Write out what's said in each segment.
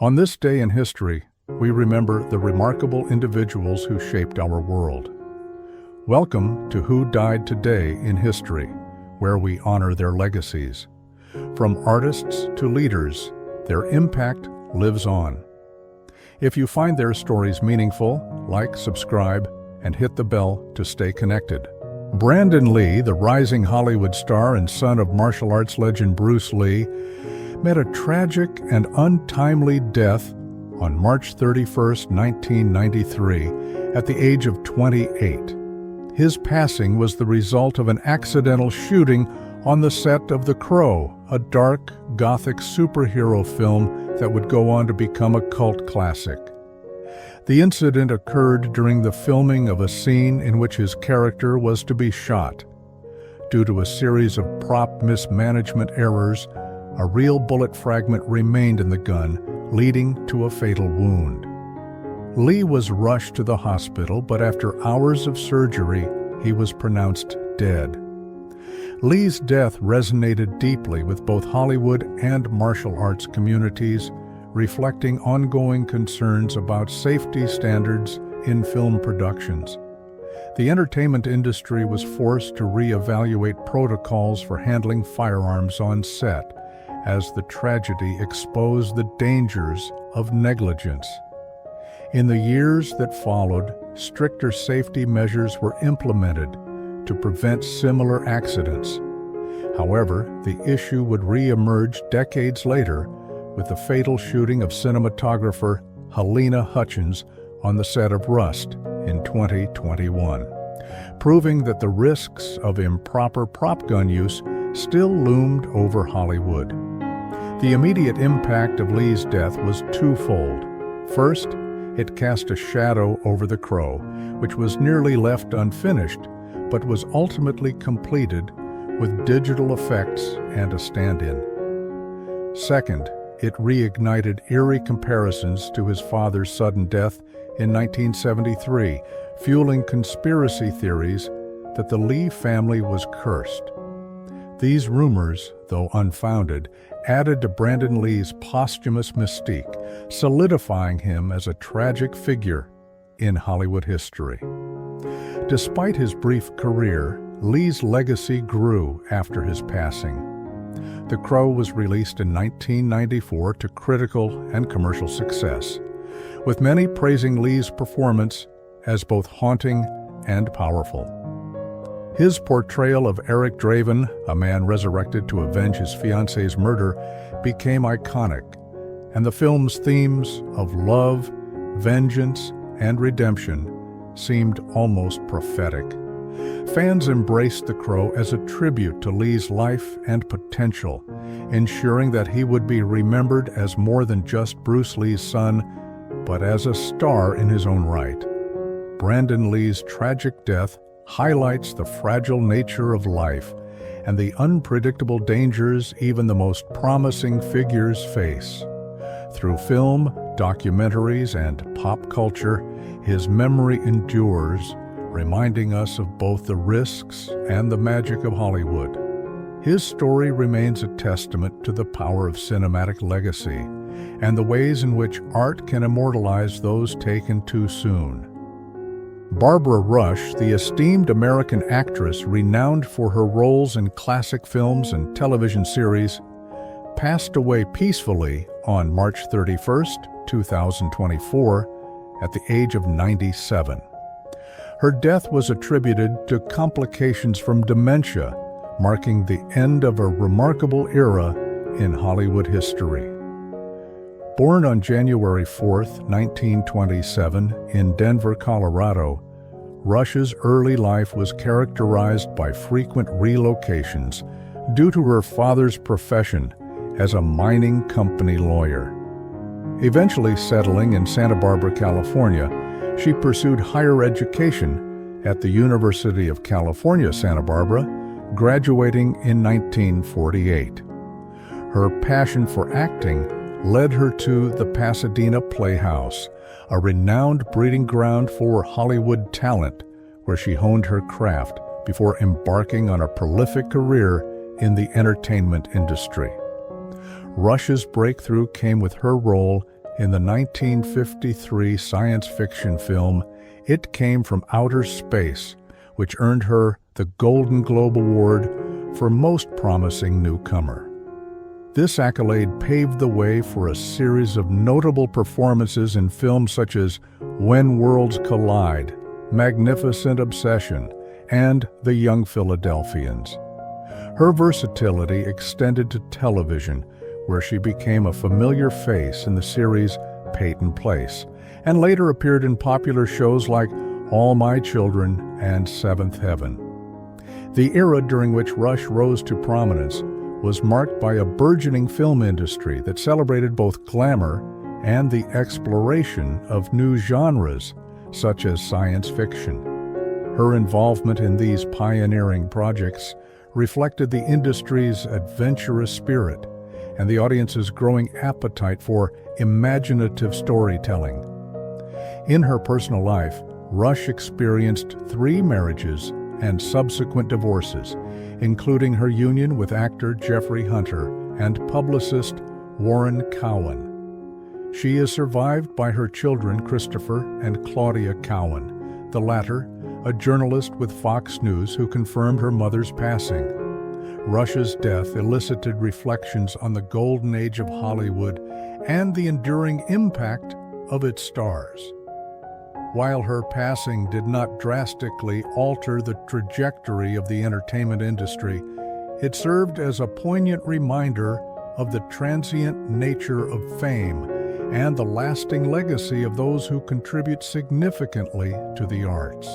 On this day in history, we remember the remarkable individuals who shaped our world. Welcome to Who Died Today in History, where we honor their legacies. From artists to leaders, their impact lives on. If you find their stories meaningful, like, subscribe, and hit the bell to stay connected. Brandon Lee, the rising Hollywood star and son of martial arts legend Bruce Lee, met a tragic and untimely death on March 31, 1993, at the age of 28. His passing was the result of an accidental shooting on the set of The Crow, a dark, gothic superhero film that would go on to become a cult classic. The incident occurred during the filming of a scene in which his character was to be shot. Due to a series of prop mismanagement errors, a real bullet fragment remained in the gun, leading to a fatal wound. Lee was rushed to the hospital, but after hours of surgery, he was pronounced dead. Lee's death resonated deeply with both Hollywood and martial arts communities, reflecting ongoing concerns about safety standards in film productions. The entertainment industry was forced to reevaluate protocols for handling firearms on set, as the tragedy exposed the dangers of negligence. In the years that followed, stricter safety measures were implemented to prevent similar accidents. However, the issue would re-emerge decades later with the fatal shooting of cinematographer Halyna Hutchins on the set of Rust in 2021, proving that the risks of improper prop gun use still loomed over Hollywood. The immediate impact of Lee's death was twofold. First, it cast a shadow over The Crow, which was nearly left unfinished, but was ultimately completed with digital effects and a stand-in. Second, it reignited eerie comparisons to his father's sudden death in 1973, fueling conspiracy theories that the Lee family was cursed. These rumors, though unfounded, added to Brandon Lee's posthumous mystique, solidifying him as a tragic figure in Hollywood history. Despite his brief career, Lee's legacy grew after his passing. The Crow was released in 1994 to critical and commercial success, with many praising Lee's performance as both haunting and powerful. His portrayal of Eric Draven, a man resurrected to avenge his fiancée's murder, became iconic, and the film's themes of love, vengeance, and redemption seemed almost prophetic. Fans embraced The Crow as a tribute to Lee's life and potential, ensuring that he would be remembered as more than just Bruce Lee's son, but as a star in his own right. Brandon Lee's tragic death highlights the fragile nature of life and the unpredictable dangers even the most promising figures face. Through film, documentaries, and pop culture, his memory endures, reminding us of both the risks and the magic of Hollywood. His story remains a testament to the power of cinematic legacy and the ways in which art can immortalize those taken too soon. Barbara Rush, the esteemed American actress renowned for her roles in classic films and television series, passed away peacefully on March 31, 2024, at the age of 97. Her death was attributed to complications from dementia, marking the end of a remarkable era in Hollywood history. Born on January 4, 1927, in Denver, Colorado, Rush's early life was characterized by frequent relocations due to her father's profession as a mining company lawyer. Eventually settling in Santa Barbara, California, she pursued higher education at the University of California, Santa Barbara, graduating in 1948. Her passion for acting led her to the Pasadena Playhouse, a renowned breeding ground for Hollywood talent, where she honed her craft before embarking on a prolific career in the entertainment industry. Rush's breakthrough came with her role in the 1953 science fiction film It Came from Outer Space, which earned her the Golden Globe Award for Most Promising Newcomer. This accolade paved the way for a series of notable performances in films such as When Worlds Collide, Magnificent Obsession, and The Young Philadelphians. Her versatility extended to television, where she became a familiar face in the series Peyton Place, and later appeared in popular shows like All My Children and Seventh Heaven. The era during which Rush rose to prominence was marked by a burgeoning film industry that celebrated both glamour and the exploration of new genres, such as science fiction. Her involvement in these pioneering projects reflected the industry's adventurous spirit and the audience's growing appetite for imaginative storytelling. In her personal life, Rush experienced 3 marriages and subsequent divorces, including her union with actor Jeffrey Hunter and publicist Warren Cowan. She is survived by her children Christopher and Claudia Cowan, the latter a journalist with Fox News who confirmed her mother's passing. Rush's death elicited reflections on the golden age of Hollywood and the enduring impact of its stars. While her passing did not drastically alter the trajectory of the entertainment industry, it served as a poignant reminder of the transient nature of fame and the lasting legacy of those who contribute significantly to the arts.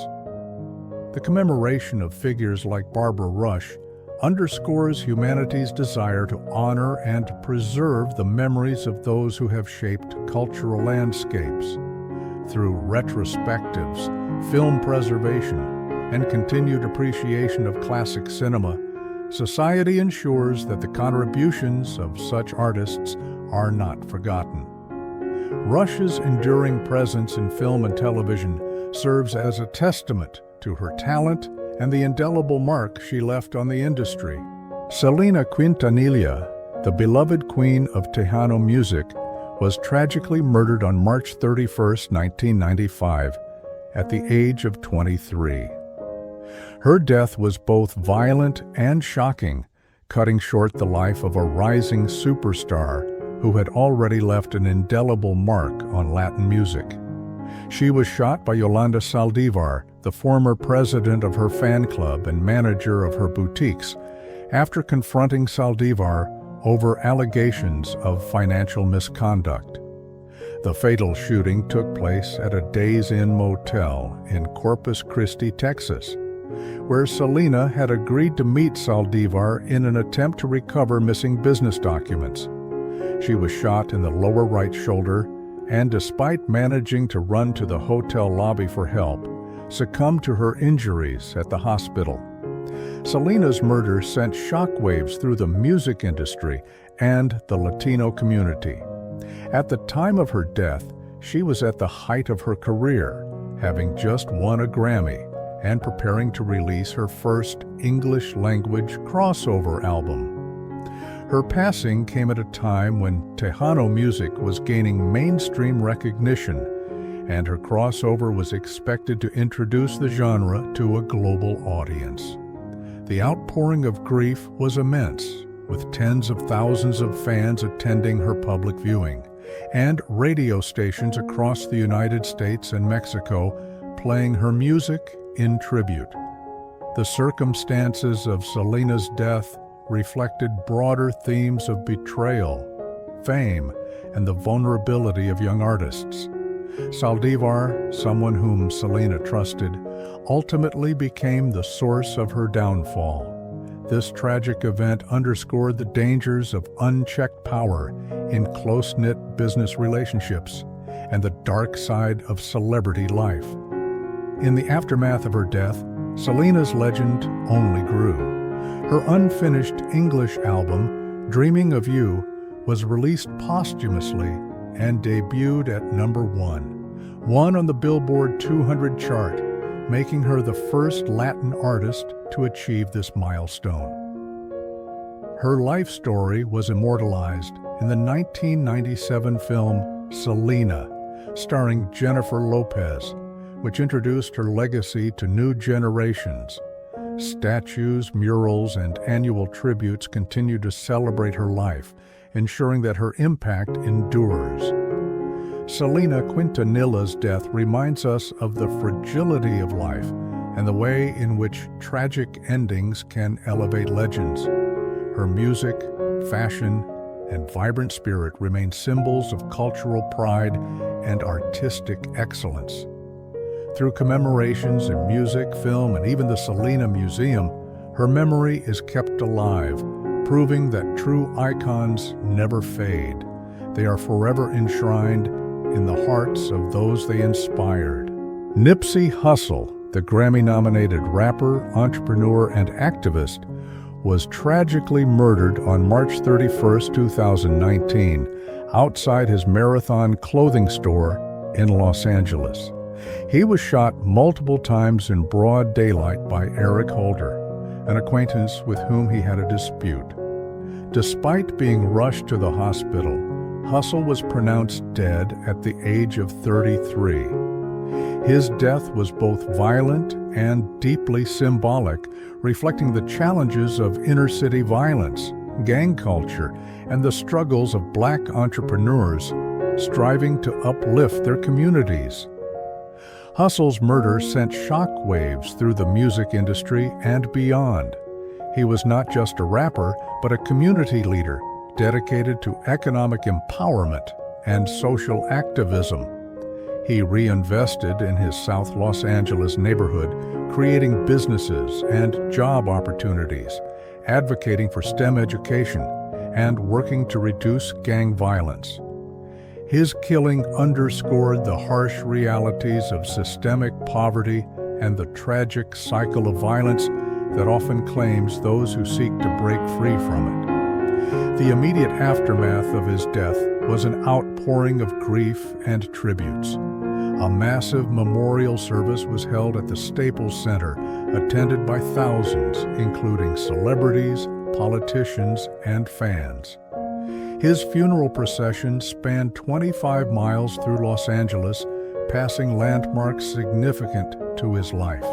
The commemoration of figures like Barbara Rush underscores humanity's desire to honor and preserve the memories of those who have shaped cultural landscapes. Through retrospectives, film preservation, and continued appreciation of classic cinema, society ensures that the contributions of such artists are not forgotten. Rush's enduring presence in film and television serves as a testament to her talent and the indelible mark she left on the industry. Selena Quintanilla, the beloved Queen of Tejano music, was tragically murdered on March 31, 1995, at the age of 23. Her death was both violent and shocking, cutting short the life of a rising superstar who had already left an indelible mark on Latin music. She was shot by Yolanda Saldivar, the former president of her fan club and manager of her boutiques, after confronting Saldivar over allegations of financial misconduct. The fatal shooting took place at a Days Inn motel in Corpus Christi, Texas, where Selena had agreed to meet Saldivar in an attempt to recover missing business documents. She was shot in the lower right shoulder and, despite managing to run to the hotel lobby for help, succumbed to her injuries at the hospital. Selena's murder sent shockwaves through the music industry and the Latino community. At the time of her death, she was at the height of her career, having just won a Grammy and preparing to release her first English-language crossover album. Her passing came at a time when Tejano music was gaining mainstream recognition, and her crossover was expected to introduce the genre to a global audience. The outpouring of grief was immense, with tens of thousands of fans attending her public viewing, and radio stations across the United States and Mexico playing her music in tribute. The circumstances of Selena's death reflected broader themes of betrayal, fame, and the vulnerability of young artists. Saldivar, someone whom Selena trusted, ultimately became the source of her downfall. This tragic event underscored the dangers of unchecked power in close-knit business relationships and the dark side of celebrity life. In the aftermath of her death, Selena's legend only grew. Her unfinished English album, Dreaming of You, was released posthumously and debuted at number 1 on the Billboard 200 chart, making her the first Latin artist to achieve this milestone. Her life story was immortalized in the 1997 film Selena, starring Jennifer Lopez, which introduced her legacy to new generations. Statues, murals, and annual tributes continue to celebrate her life, ensuring that her impact endures. Selena Quintanilla's death reminds us of the fragility of life and the way in which tragic endings can elevate legends. Her music, fashion, and vibrant spirit remain symbols of cultural pride and artistic excellence. Through commemorations in music, film, and even the Selena Museum, her memory is kept alive, proving that true icons never fade. They are forever enshrined in the hearts of those they inspired. Nipsey Hussle, the Grammy-nominated rapper, entrepreneur, and activist, was tragically murdered on March 31, 2019, outside his Marathon clothing store in Los Angeles. He was shot multiple times in broad daylight by Eric Holder, an acquaintance with whom he had a dispute. Despite being rushed to the hospital, Hussle was pronounced dead at the age of 33. His death was both violent and deeply symbolic, reflecting the challenges of inner-city violence, gang culture, and the struggles of Black entrepreneurs striving to uplift their communities. Hussle's murder sent shockwaves through the music industry and beyond. He was not just a rapper, but a community leader dedicated to economic empowerment and social activism. He reinvested in his South Los Angeles neighborhood, creating businesses and job opportunities, advocating for STEM education, and working to reduce gang violence. His killing underscored the harsh realities of systemic poverty and the tragic cycle of violence that often claims those who seek to break free from it. The immediate aftermath of his death was an outpouring of grief and tributes. A massive memorial service was held at the Staples Center, attended by thousands, including celebrities, politicians, and fans. His funeral procession spanned 25 miles through Los Angeles, passing landmarks significant to his life.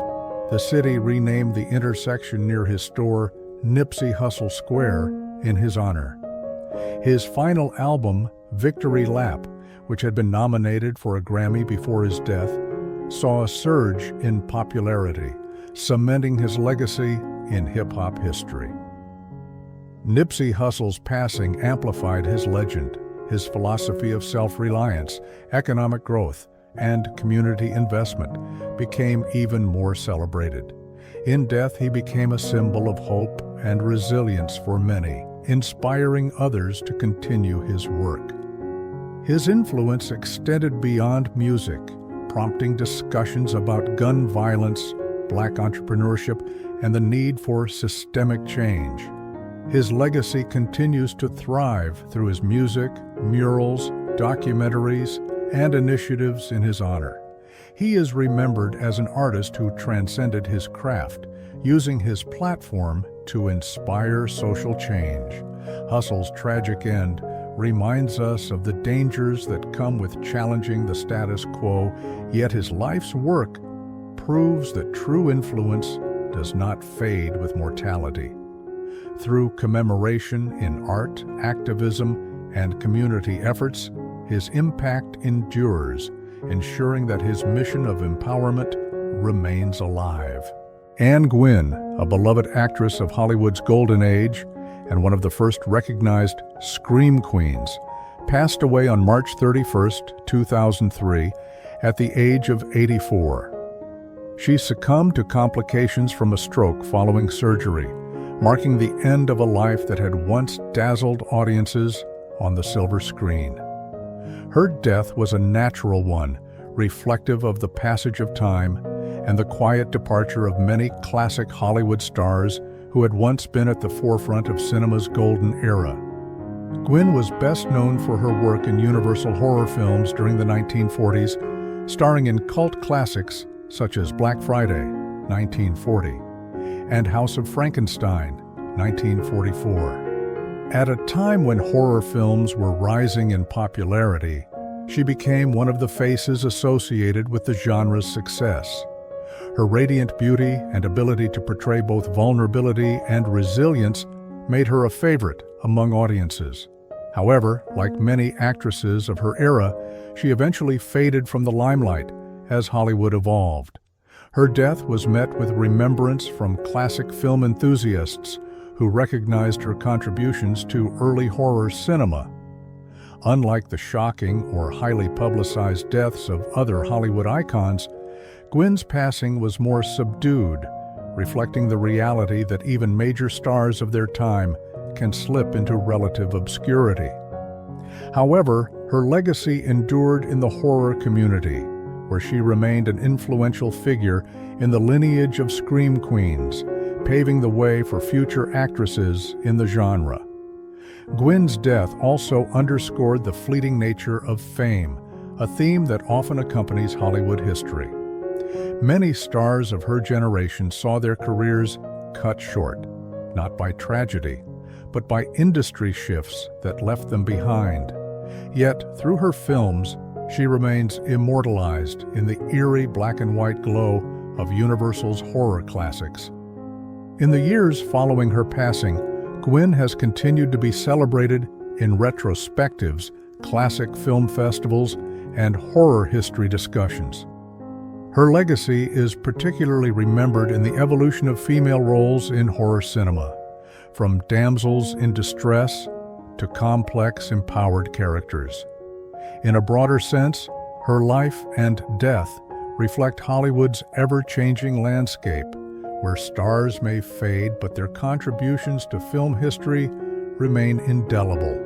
The city renamed the intersection near his store Nipsey Hussle Square in his honor. His final album, Victory Lap, which had been nominated for a Grammy before his death, saw a surge in popularity, cementing his legacy in hip-hop history. Nipsey Hussle's passing amplified his legend. His philosophy of self-reliance, economic growth, and community investment became even more celebrated. In death, he became a symbol of hope and resilience for many, inspiring others to continue his work. His influence extended beyond music, prompting discussions about gun violence, Black entrepreneurship, and the need for systemic change. His legacy continues to thrive through his music, murals, documentaries, and initiatives in his honor. He is remembered as an artist who transcended his craft, using his platform to inspire social change. Hussle's tragic end reminds us of the dangers that come with challenging the status quo, yet his life's work proves that true influence does not fade with mortality. Through commemoration in art, activism, and community efforts, his impact endures, ensuring that his mission of empowerment remains alive. Gwynne, a beloved actress of Hollywood's golden age and one of the first recognized scream queens, passed away on March 31, 2003, at the age of 84. She succumbed to complications from a stroke following surgery, marking the end of a life that had once dazzled audiences on the silver screen. Her death was a natural one, reflective of the passage of time and the quiet departure of many classic Hollywood stars who had once been at the forefront of cinema's golden era. Gwynne was best known for her work in Universal horror films during the 1940s, starring in cult classics such as Black Friday, 1940, and House of Frankenstein, 1944. At a time when horror films were rising in popularity, she became one of the faces associated with the genre's success. Her radiant beauty and ability to portray both vulnerability and resilience made her a favorite among audiences. However, like many actresses of her era, she eventually faded from the limelight as Hollywood evolved. Her death was met with remembrance from classic film enthusiasts who recognized her contributions to early horror cinema. Unlike the shocking or highly publicized deaths of other Hollywood icons, Gwynne's passing was more subdued, reflecting the reality that even major stars of their time can slip into relative obscurity. However, her legacy endured in the horror community, where she remained an influential figure in the lineage of scream queens, paving the way for future actresses in the genre. Gwynne's death also underscored the fleeting nature of fame, a theme that often accompanies Hollywood history. Many stars of her generation saw their careers cut short, not by tragedy, but by industry shifts that left them behind. Yet, through her films, she remains immortalized in the eerie black and white glow of Universal's horror classics. In the years following her passing, Gwynne has continued to be celebrated in retrospectives, classic film festivals, and horror history discussions. Her legacy is particularly remembered in the evolution of female roles in horror cinema, from damsels in distress to complex, empowered characters. In a broader sense, her life and death reflect Hollywood's ever-changing landscape, where stars may fade but their contributions to film history remain indelible.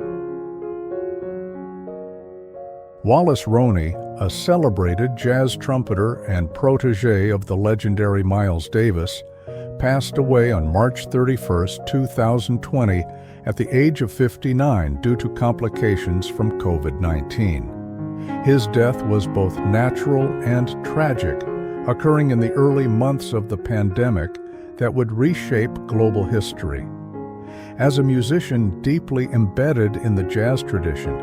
Wallace Roney, a celebrated jazz trumpeter and protégé of the legendary Miles Davis, passed away on March 31, 2020, at the age of 59 due to complications from COVID-19. His death was both natural and tragic, occurring in the early months of the pandemic that would reshape global history. As a musician deeply embedded in the jazz tradition,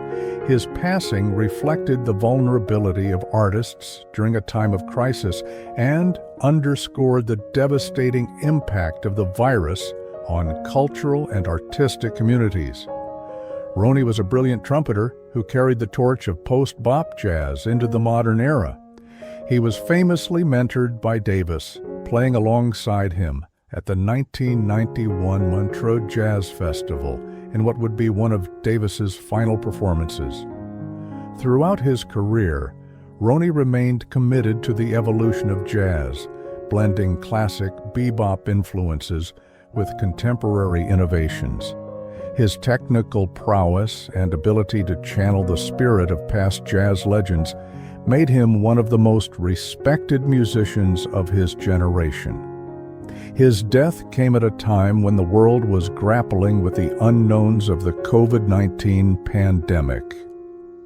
his passing reflected the vulnerability of artists during a time of crisis and underscored the devastating impact of the virus on cultural and artistic communities. Roney was a brilliant trumpeter who carried the torch of post-bop jazz into the modern era. He was famously mentored by Davis, playing alongside him at the 1991 Montreux Jazz Festival in what would be one of Davis's final performances. Throughout his career, Roney remained committed to the evolution of jazz, blending classic bebop influences with contemporary innovations. His technical prowess and ability to channel the spirit of past jazz legends made him one of the most respected musicians of his generation. His death came at a time when the world was grappling with the unknowns of the COVID-19 pandemic.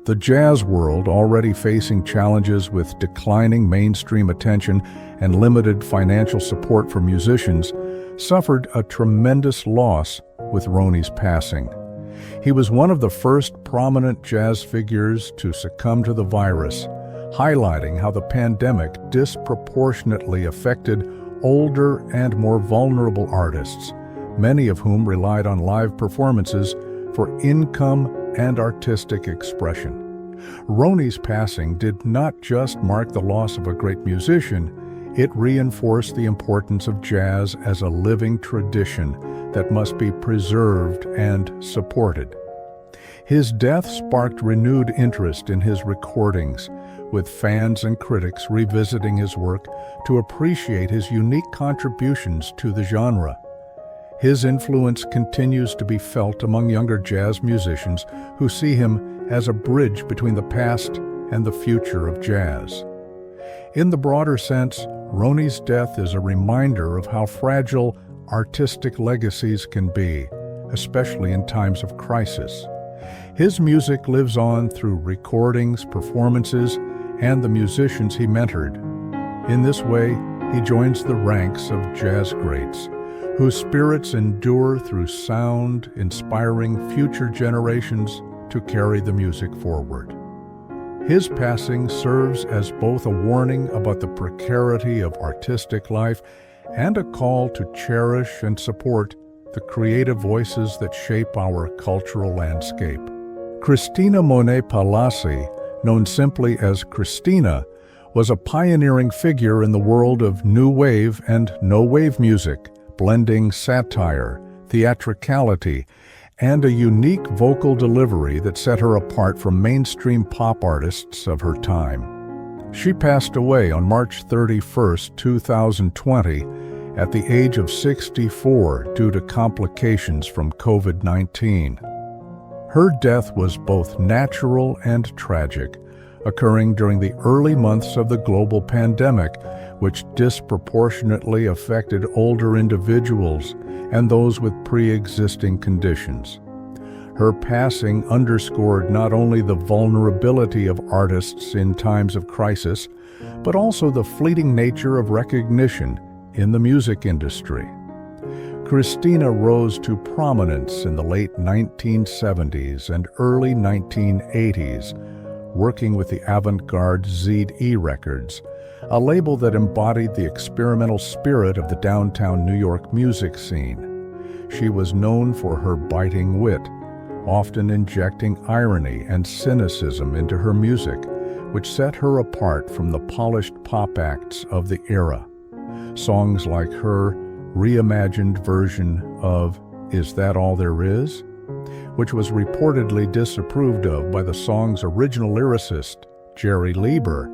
The jazz world, already facing challenges with declining mainstream attention and limited financial support for musicians, suffered a tremendous loss with Roney's passing. He was one of the first prominent jazz figures to succumb to the virus, highlighting how the pandemic disproportionately affected older and more vulnerable artists, many of whom relied on live performances for income and artistic expression. Roney's passing did not just mark the loss of a great musician, it reinforced the importance of jazz as a living tradition that must be preserved and supported. His death sparked renewed interest in his recordings, with fans and critics revisiting his work to appreciate his unique contributions to the genre. His influence continues to be felt among younger jazz musicians who see him as a bridge between the past and the future of jazz. In the broader sense, Roney's death is a reminder of how fragile artistic legacies can be, especially in times of crisis. His music lives on through recordings, performances, and the musicians he mentored. In this way, he joins the ranks of jazz greats, whose spirits endure through sound, inspiring future generations to carry the music forward. His passing serves as both a warning about the precarity of artistic life and a call to cherish and support the creative voices that shape our cultural landscape. Cristina Monet Palazzi, known simply as Cristina, was a pioneering figure in the world of new wave and no-wave music, blending satire, theatricality, and a unique vocal delivery that set her apart from mainstream pop artists of her time. She passed away on March 31, 2020, at the age of 64 due to complications from COVID-19. Her death was both natural and tragic, occurring during the early months of the global pandemic, which disproportionately affected older individuals and those with pre-existing conditions. Her passing underscored not only the vulnerability of artists in times of crisis, but also the fleeting nature of recognition in the music industry. Cristina rose to prominence in the late 1970s and early 1980s, working with the avant-garde ZE Records, a label that embodied the experimental spirit of the downtown New York music scene. She was known for her biting wit, often injecting irony and cynicism into her music, which set her apart from the polished pop acts of the era. Songs like her reimagined version of Is That All There Is?, which was reportedly disapproved of by the song's original lyricist, Jerry Lieber,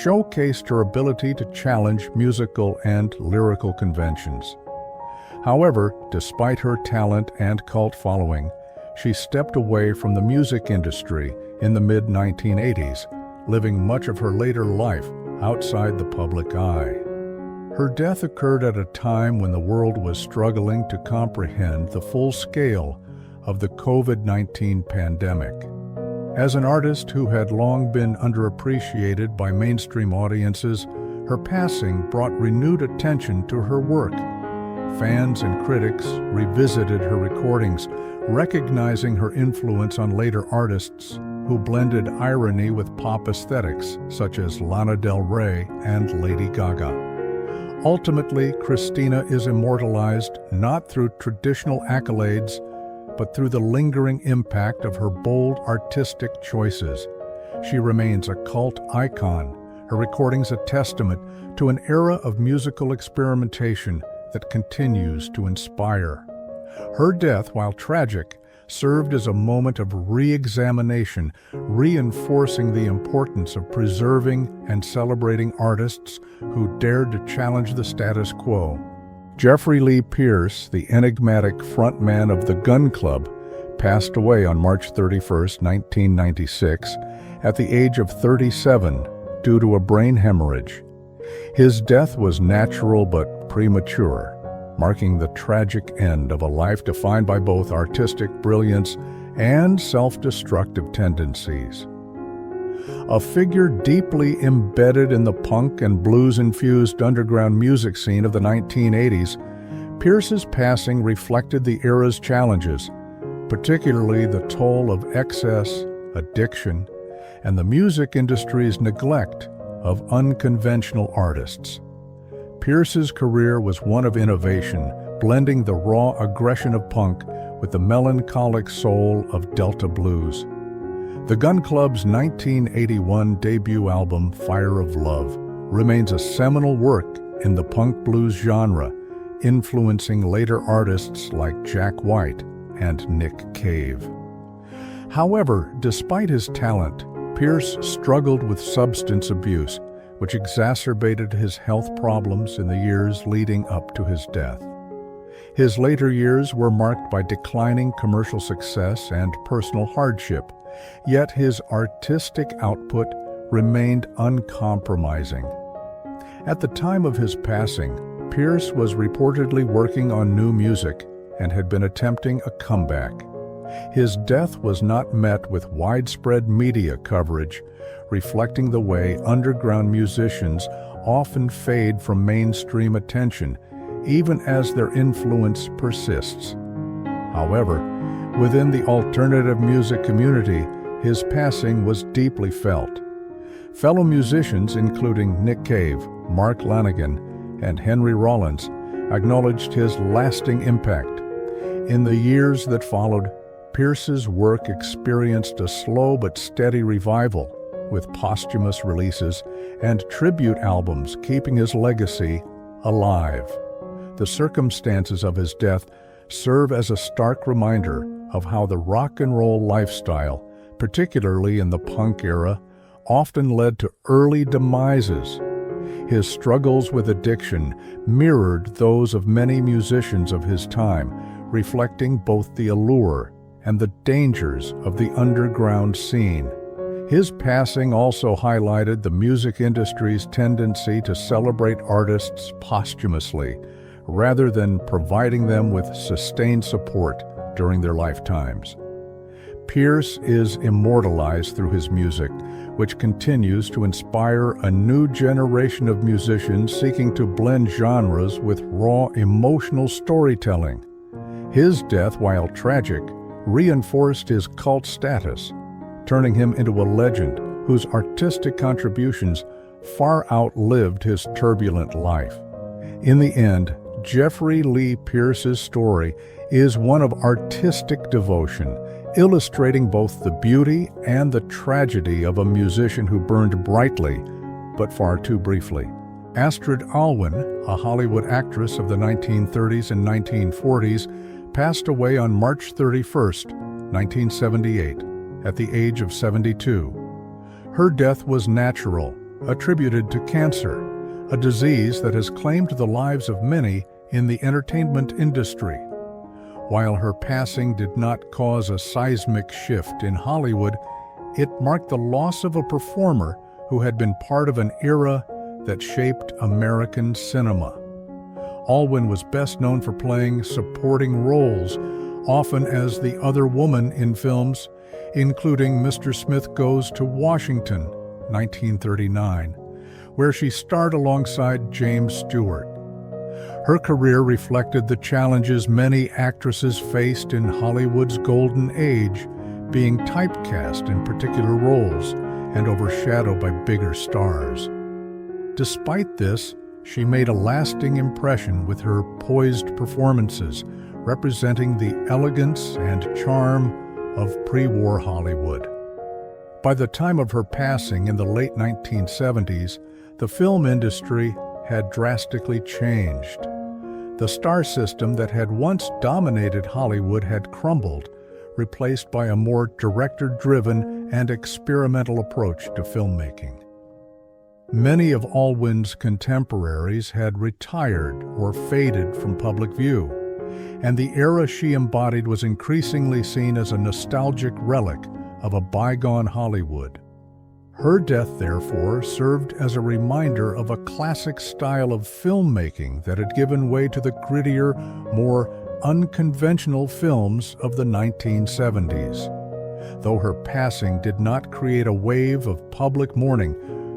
showcased her ability to challenge musical and lyrical conventions. However, despite her talent and cult following, she stepped away from the music industry in the mid-1980s, living much of her later life outside the public eye. Her death occurred at a time when the world was struggling to comprehend the full scale of the COVID-19 pandemic. As an artist who had long been underappreciated by mainstream audiences, her passing brought renewed attention to her work. Fans and critics revisited her recordings, recognizing her influence on later artists who blended irony with pop aesthetics, such as Lana Del Rey and Lady Gaga. Ultimately, Cristina is immortalized not through traditional accolades, but through the lingering impact of her bold artistic choices. She remains a cult icon, her recordings a testament to an era of musical experimentation that continues to inspire. Her death, while tragic, served as a moment of re-examination, reinforcing the importance of preserving and celebrating artists who dared to challenge the status quo. Jeffrey Lee Pierce, the enigmatic frontman of the Gun Club, passed away on March 31, 1996, at the age of 37 due to a brain hemorrhage. His death was natural but premature, marking the tragic end of a life defined by both artistic brilliance and self-destructive tendencies. A figure deeply embedded in the punk and blues-infused underground music scene of the 1980s, Pierce's passing reflected the era's challenges, particularly the toll of excess, addiction, and the music industry's neglect of unconventional artists. Pierce's career was one of innovation, blending the raw aggression of punk with the melancholic soul of Delta blues. The Gun Club's 1981 debut album, Fire of Love, remains a seminal work in the punk blues genre, influencing later artists like Jack White and Nick Cave. However, despite his talent, Pierce struggled with substance abuse, which exacerbated his health problems in the years leading up to his death. His later years were marked by declining commercial success and personal hardship, yet his artistic output remained uncompromising. At the time of his passing, Pierce was reportedly working on new music and had been attempting a comeback. His death was not met with widespread media coverage, reflecting the way underground musicians often fade from mainstream attention, even as their influence persists. However, within the alternative music community, his passing was deeply felt. Fellow musicians, including Nick Cave, Mark Lanegan, and Henry Rollins, acknowledged his lasting impact. In the years that followed, Pierce's work experienced a slow but steady revival, with posthumous releases and tribute albums keeping his legacy alive. The circumstances of his death serve as a stark reminder of how the rock and roll lifestyle, particularly in the punk era, often led to early demises. His struggles with addiction mirrored those of many musicians of his time, reflecting both the allure and the dangers of the underground scene. His passing also highlighted the music industry's tendency to celebrate artists posthumously, rather than providing them with sustained support during their lifetimes. Pierce is immortalized through his music, which continues to inspire a new generation of musicians seeking to blend genres with raw emotional storytelling. His death, while tragic, reinforced his cult status, turning him into a legend whose artistic contributions far outlived his turbulent life. In the end, Jeffrey Lee Pierce's story is one of artistic devotion, illustrating both the beauty and the tragedy of a musician who burned brightly, but far too briefly. Astrid Allwyn, a Hollywood actress of the 1930s and 1940s, passed away on March 31, 1978, at the age of 72. Her death was natural, attributed to cancer, a disease that has claimed the lives of many in the entertainment industry. While her passing did not cause a seismic shift in Hollywood, it marked the loss of a performer who had been part of an era that shaped American cinema. Allwyn was best known for playing supporting roles, often as the other woman in films, including Mr. Smith Goes to Washington, 1939, where she starred alongside James Stewart. Her career reflected the challenges many actresses faced in Hollywood's golden age, being typecast in particular roles and overshadowed by bigger stars. Despite this, she made a lasting impression with her poised performances, representing the elegance and charm of pre-war Hollywood. By the time of her passing in the late 1970s, the film industry had drastically changed. The star system that had once dominated Hollywood had crumbled, replaced by a more director-driven and experimental approach to filmmaking. Many of Allwyn's contemporaries had retired or faded from public view, and the era she embodied was increasingly seen as a nostalgic relic of a bygone Hollywood. Her death, therefore, served as a reminder of a classic style of filmmaking that had given way to the grittier, more unconventional films of the 1970s. Though her passing did not create a wave of public mourning,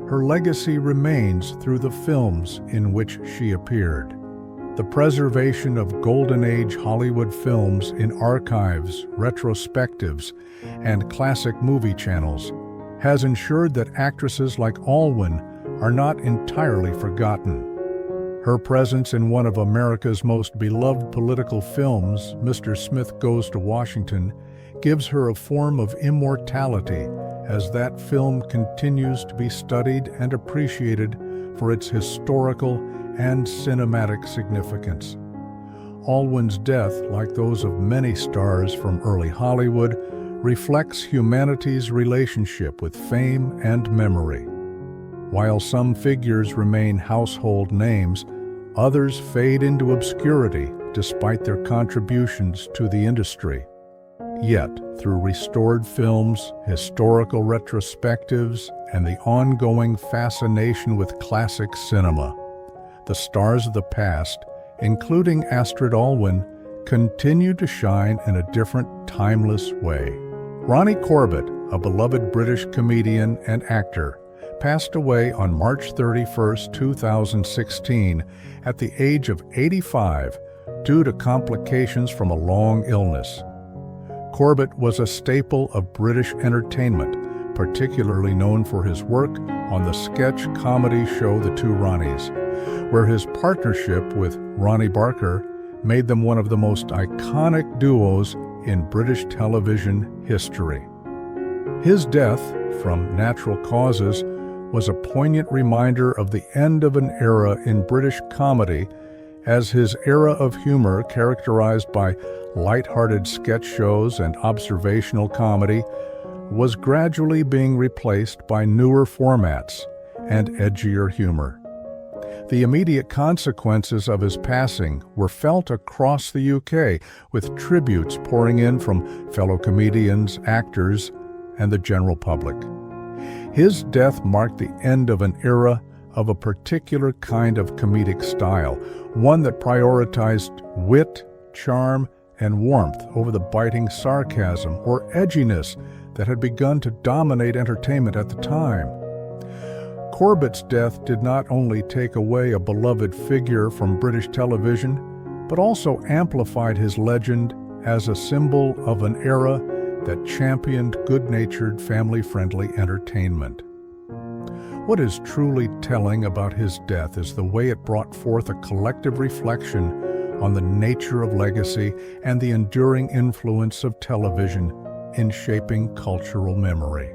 her legacy remains through the films in which she appeared. The preservation of Golden Age Hollywood films in archives, retrospectives, and classic movie channels has ensured that actresses like Allwyn are not entirely forgotten. Her presence in one of America's most beloved political films, Mr. Smith Goes to Washington, gives her a form of immortality as that film continues to be studied and appreciated for its historical and cinematic significance. Allwyn's death, like those of many stars from early Hollywood, reflects humanity's relationship with fame and memory. While some figures remain household names, others fade into obscurity despite their contributions to the industry. Yet, through restored films, historical retrospectives, and the ongoing fascination with classic cinema, the stars of the past, including Astrid Allwyn, continue to shine in a different, timeless way. Ronnie Corbett, a beloved British comedian and actor, passed away on March 31, 2016, at the age of 85 due to complications from a long illness. Corbett was a staple of British entertainment, particularly known for his work on the sketch comedy show The Two Ronnies, where his partnership with Ronnie Barker made them one of the most iconic duos in British television history. His death, from natural causes, was a poignant reminder of the end of an era in British comedy, as his era of humor, characterized by light-hearted sketch shows and observational comedy, was gradually being replaced by newer formats and edgier humor. The immediate consequences of his passing were felt across the UK, with tributes pouring in from fellow comedians, actors, and the general public. His death marked the end of an era of a particular kind of comedic style, one that prioritized wit, charm, and warmth over the biting sarcasm or edginess that had begun to dominate entertainment at the time. Corbett's death did not only take away a beloved figure from British television, but also amplified his legend as a symbol of an era that championed good-natured, family-friendly entertainment. What is truly telling about his death is the way it brought forth a collective reflection on the nature of legacy and the enduring influence of television in shaping cultural memory.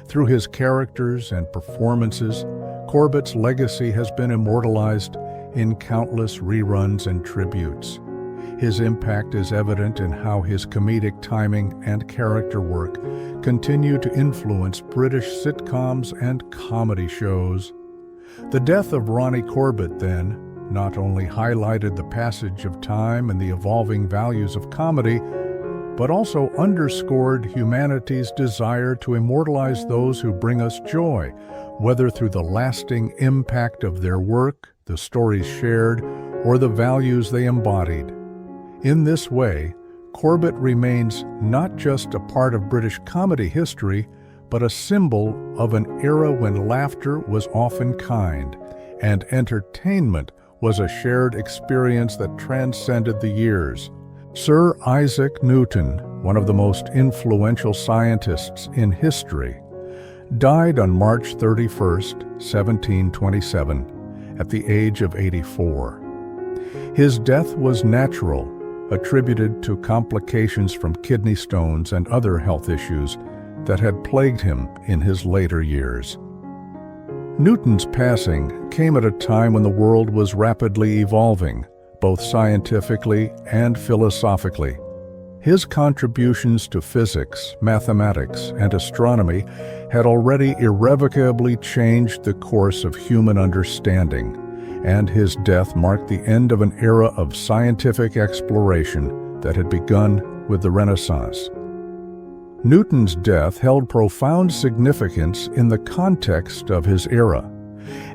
Through his characters and performances, Corbett's legacy has been immortalized in countless reruns and tributes. His impact is evident in how his comedic timing and character work continue to influence British sitcoms and comedy shows. The death of Ronnie Corbett, then, not only highlighted the passage of time and the evolving values of comedy, but also underscored humanity's desire to immortalize those who bring us joy, whether through the lasting impact of their work, the stories shared, or the values they embodied. In this way, Corbett remains not just a part of British comedy history, but a symbol of an era when laughter was often kind, and entertainment was a shared experience that transcended the years. Sir Isaac Newton, one of the most influential scientists in history, died on March 31, 1727, at the age of 84. His death was natural, attributed to complications from kidney stones and other health issues that had plagued him in his later years. Newton's passing came at a time when the world was rapidly evolving, both scientifically and philosophically. His contributions to physics, mathematics, and astronomy had already irrevocably changed the course of human understanding, and his death marked the end of an era of scientific exploration that had begun with the Renaissance. Newton's death held profound significance in the context of his era.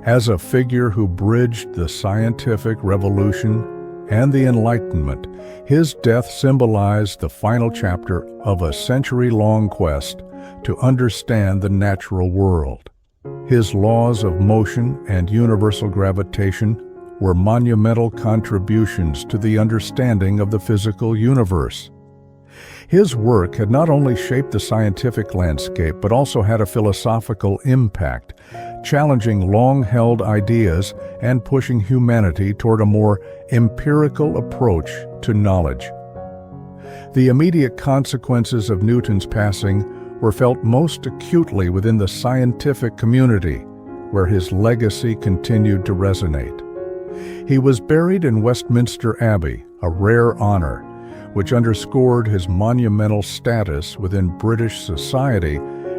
As a figure who bridged the scientific revolution and the Enlightenment, his death symbolized the final chapter of a century-long quest to understand the natural world. His laws of motion and universal gravitation were monumental contributions to the understanding of the physical universe. His work had not only shaped the scientific landscape, but also had a philosophical impact, challenging long-held ideas and pushing humanity toward a more empirical approach to knowledge. The immediate consequences of Newton's passing were felt most acutely within the scientific community, where his legacy continued to resonate. He was buried in Westminster Abbey, a rare honor, which underscored his monumental status within British society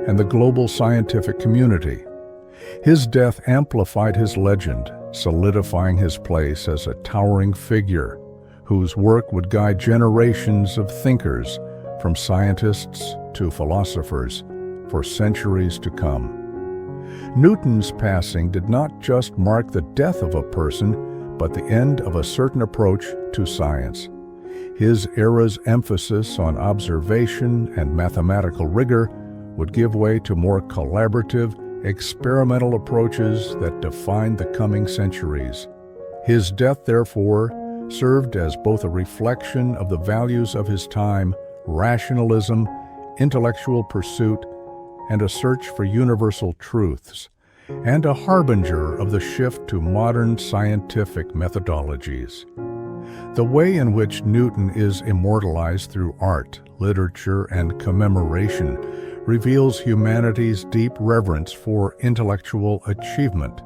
and the global scientific community. His death amplified his legend, solidifying his place as a towering figure whose work would guide generations of thinkers, from scientists to philosophers, for centuries to come. Newton's passing did not just mark the death of a person, but the end of a certain approach to science. His era's emphasis on observation and mathematical rigor would give way to more collaborative, experimental approaches that defined the coming centuries. His death, therefore, served as both a reflection of the values of his time, rationalism, intellectual pursuit, and a search for universal truths, and a harbinger of the shift to modern scientific methodologies. The way in which Newton is immortalized through art, literature, and commemoration reveals humanity's deep reverence for intellectual achievement.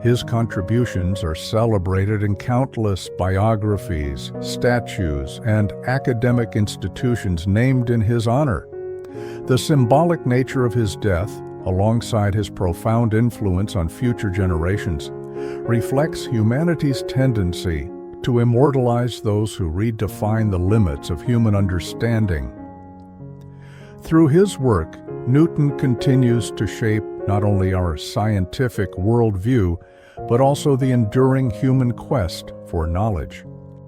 His contributions are celebrated in countless biographies, statues, and academic institutions named in his honor. The symbolic nature of his death, alongside his profound influence on future generations, reflects humanity's tendency to immortalize those who redefine the limits of human understanding. Through his work, Newton continues to shape not only our scientific worldview, but also the enduring human quest for knowledge.